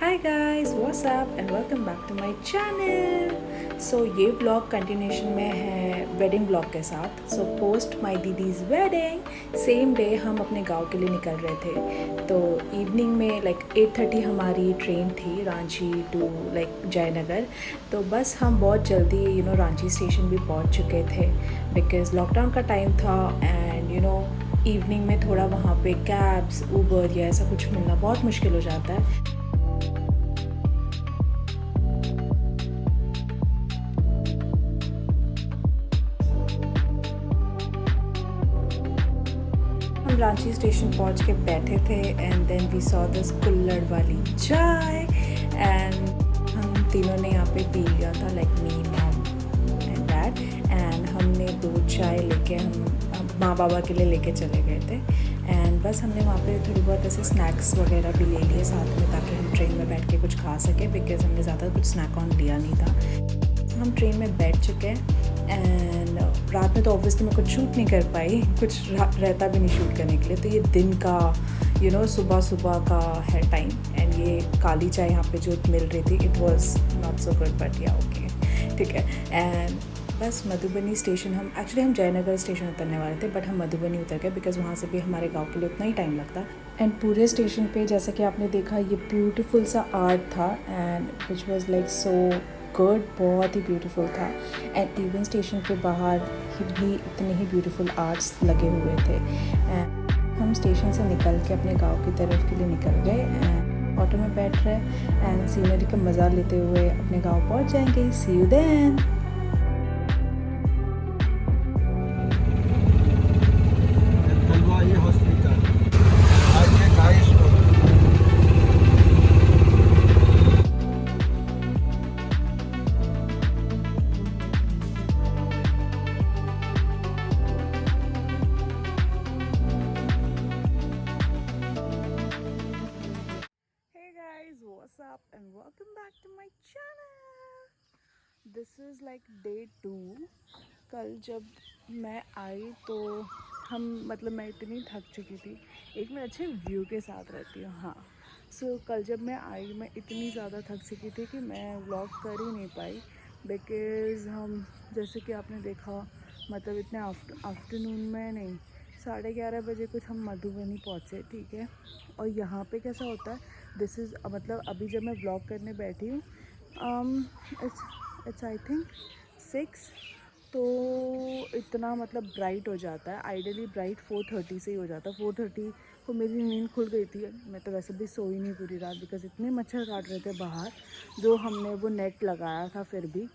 Hi guys, what's up and welcome back to my channel. So ये vlog continuation में है wedding vlog के साथ. So post my दीदी's wedding, same day हम अपने गांव के लिए निकल रहे थे. तो evening में like 8:30 हमारी ट्रेन थी रांची to like जयनगर. तो बस हम बहुत जल्दी रांची स्टेशन भी पहुंच चुके थे because लॉकडाउन का टाइम था and इवनिंग में थोड़ा वहाँ पे कैब्स ऊबर या ऐसा कुछ मिलना बहुत मुश्किल हो जाता है. हम रांची स्टेशन पहुंच के बैठे थे and then we saw this कुल्हड़ वाली चाय एंड हम तीनों ने यहाँ पे पी लिया था like me mom and dad and हमने 2 चाय लेके हम माँ बाबा के लिए लेके चले गए थे एंड बस हमने वहाँ पे थोड़ी बहुत ऐसे स्नैक्स वगैरह भी ले लिए साथ में ताकि हम ट्रेन में बैठ के कुछ खा सकें बिकॉज हमने ज़्यादा कुछ स्नैक ऑन लिया नहीं था. हम ट्रेन में बैठ चुके हैं एंड रात में तो ऑब्वियसली मैं कुछ शूट नहीं कर पाई, कुछ रहता भी नहीं शूट करने के लिए. तो ये दिन का सुबह सुबह का है टाइम एंड ये काली चाय यहाँ पे जो मिल रही थी it was not so good but या ओके ठीक है. एंड बस मधुबनी स्टेशन हम जयनगर स्टेशन उतरने वाले थे बट हम मधुबनी उतर गए बिकॉज वहाँ से भी हमारे गाँव के लिए उतना ही टाइम लगता. एंड पूरे स्टेशन पे जैसा कि आपने देखा ये ब्यूटीफुल सा आर्ट था and which was like so good, बहुत ही ब्यूटीफुल था. एंड इवन स्टेशन के बाहर भी इतने ही ब्यूटीफुल आर्ट्स लगे हुए थे. एंड हम स्टेशन से निकल के अपने गांव की तरफ के लिए निकल गए एंड ऑटो में बैठ रहे एंड सीनरी का मज़ा लेते हुए अपने गांव पहुंच जाएंगे. See you then. What's up and welcome back to my channel. This is like day 2. कल जब मैं आई तो मैं इतनी थक चुकी थी. एक मैं अच्छे व्यू के साथ रहती हूँ. हाँ, सो कल जब मैं आई मैं इतनी ज़्यादा थक चुकी थी कि मैं व्लॉग कर ही नहीं पाई बिकॉज़ हम जैसे कि आपने देखा इतने आफ्टरनून में नहीं 11:30 बजे कुछ हम मधुबनी पहुँचे. ठीक है, और यहाँ पे कैसा होता है दिस इज़ अभी जब मैं व्लॉग करने बैठी हूँ इट्स आई थिंक 6 तो इतना ब्राइट हो जाता है. आइडियली ब्राइट 4:30 से ही हो जाता है. 4:30 को मेरी नींद खुल गई थी. मैं तो वैसे भी सोई नहीं पूरी रात बिकॉज इतने मच्छर काट रहे थे बाहर जो हमने वो नेट लगाया था. फिर भी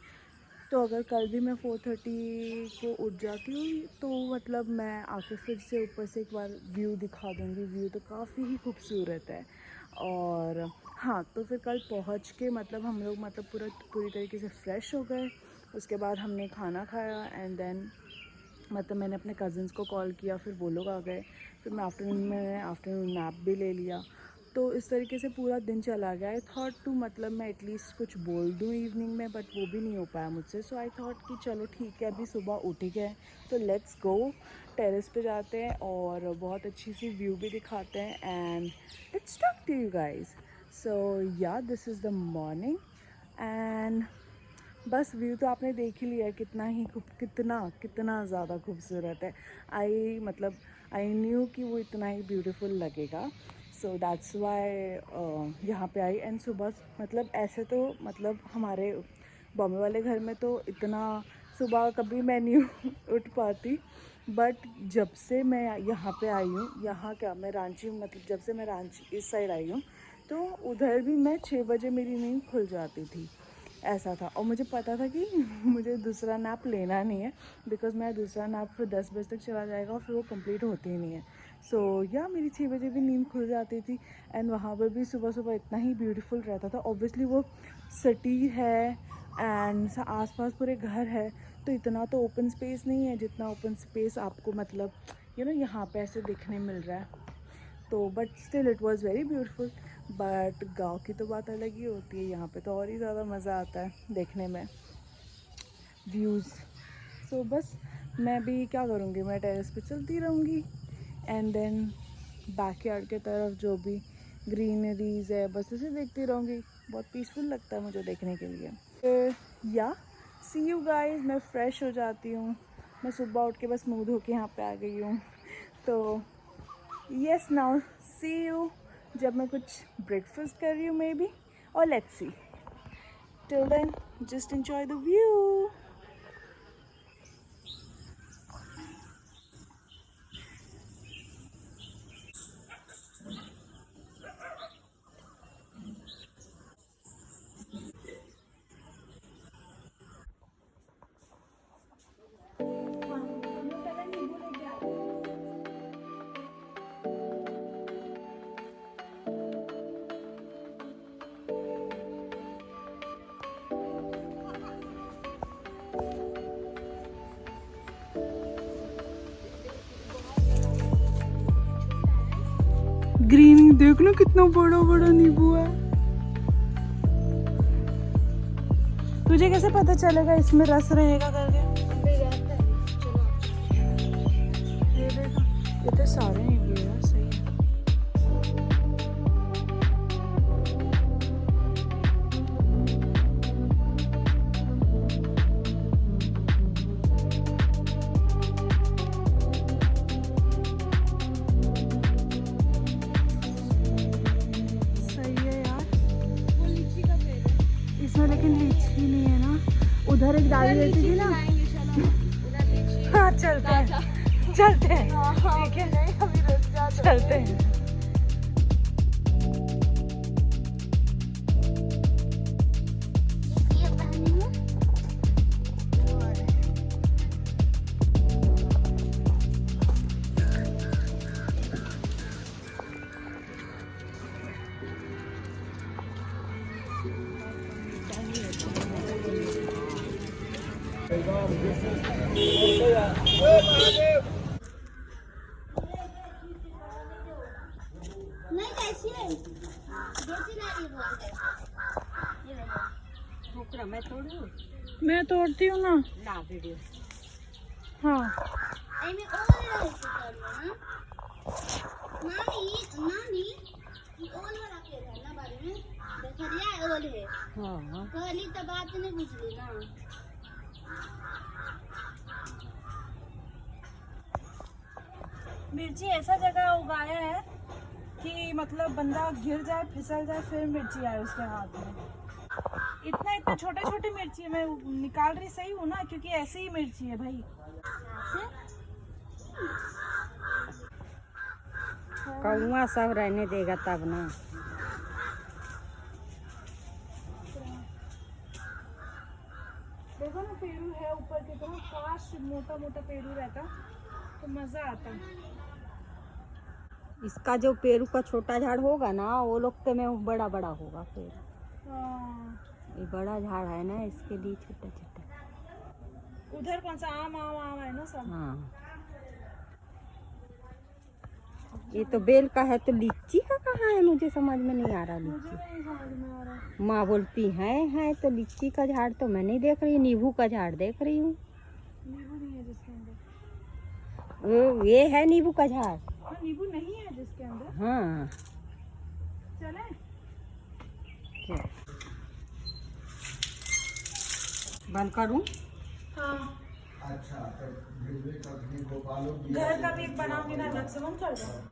तो अगर कल भी मैं 4:30 को उठ जाती हूँ तो मैं आके फिर से ऊपर से एक बार व्यू दिखा दूँगी. व्यू तो काफ़ी ही खूबसूरत है. और हाँ, तो फिर कल पहुँच के हम लोग पूरी तरीके से फ़्रेश हो गए. उसके बाद हमने खाना खाया एंड देन मैंने अपने कज़िन्स को कॉल किया. फिर वो लोग आ गए. फिर मैं आफ्टरनून नैप भी ले लिया. तो इस तरीके से पूरा दिन चला गया. आई थॉट टू मैं एटलीस्ट कुछ बोल दूँ इवनिंग में बट वो भी नहीं हो पाया मुझसे. सो आई थॉट कि चलो ठीक है, अभी सुबह उठ ही गए तो लेट्स गो टेरेस पे जाते हैं और बहुत अच्छी सी व्यू भी दिखाते हैं and let's talk to you guys. So yeah this is the morning and बस व्यू तो आपने देख ही लिया कितना ज़्यादा खूबसूरत है. आई न्यू कि वो इतना ही ब्यूटीफुल लगेगा. सो दैट्स वाई यहाँ पे आई. एंड सुबह ऐसे तो हमारे बॉम्बे वाले घर में तो इतना सुबह कभी मैं नहीं उठ पाती बट जब से मैं यहाँ पे आई हूँ, यहाँ क्या मैं रांची जब से मैं रांची इस साइड आई हूँ तो उधर भी मैं 6 बजे मेरी नींद खुल जाती थी. ऐसा था. और मुझे पता था कि मुझे दूसरा नैप लेना नहीं है बिकॉज मेरा दूसरा नैप फिर 10 बजे तक चला जाएगा और फिर वो कंप्लीट होती ही नहीं है. सो या मेरी 6 बजे भी नींद खुल जाती थी एंड वहाँ पर भी सुबह सुबह इतना ही ब्यूटीफुल रहता था. ऑब्वियसली वो सिटी है एंड आसपास पूरे घर है तो इतना तो ओपन स्पेस नहीं है जितना ओपन स्पेस आपको यहाँ पे ऐसे दिखने मिल रहा है. तो but still it was very beautiful. But गांव की तो बात अलग ही होती है. यहाँ पे तो और ही ज़्यादा मज़ा आता है देखने में व्यूज़. सो बस मैं भी क्या करूँगी, मैं टेरेस पे चलती रहूँगी एंड देन बैकयार्ड के तरफ जो भी ग्रीनरीज है, बस उसे देखती रहूँगी। बहुत पीसफुल लगता है मुझे देखने के लिए। या सी यू गाइज, मैं फ़्रेश हो जाती हूँ। मैं सुबह उठ के बस मुँह धो के यहाँ पे आ गई हूँ। तो यस, नाउ सी यू जब मैं कुछ ब्रेकफास्ट कर रही हूँ मे बी, और let's see. Till then just enjoy the view. Green देख लो कितना बड़ा बड़ा नींबू है। तुझे कैसे पता चलेगा इसमें रस रहेगा करके? ये देखो, ये तो सारे नींबू है, सही है। इसमें लेकिन लीची नहीं है ना। उधर एक दादी रहती थी ना। हाँ चलते हैं, चलते हैं, ठीक है, चलते हैं। मैं तोड़ती हूँ ना। हाँ बात नहीं बुझली ना। मिर्ची ऐसा जगह उगाया है कि मतलब बंदा गिर जाए, फिसल जाए, फिर मिर्ची आए उसके हाथ में। इतना इतना छोटे छोटे मिर्ची है। मैं निकाल रही सही हूँ ना, क्योंकि ऐसे ही मिर्ची है भाई। कौआ सब रहने देगा तब ना। देखो ना, पेड़ू है ऊपर के, तो काश मोटा मोटा पेड़ू रहता तो मजा आता। इसका जो पेरू का छोटा झाड़ होगा ना, वो लोग तो में बड़ा बड़ा होगा पेड़। ये बड़ा झाड़ है ना, इसके लिए छोटा छोटा। उधर कौन सा आम आम आम है ना सब। हाँ, ये तो बेल का है, तो लीची का कहाँ है? मुझे समझ में नहीं आ रहा। मुझे लीची नहीं समझ में आ रहा। माँ बोलती है तो लीची का झाड़ तो मैं नहीं देख रही, नींबू का झाड़ देख रही हूँ। नींबू नहीं है जिसके अंदर। ये है नींबू का झाड़। हाँ, नींबू नहीं है जिसके अंदर। हाँ चले बंद करूँ? हाँ, अच्छा, घर का भी एक बनाऊंगी ना, अलग से बंद कर दो।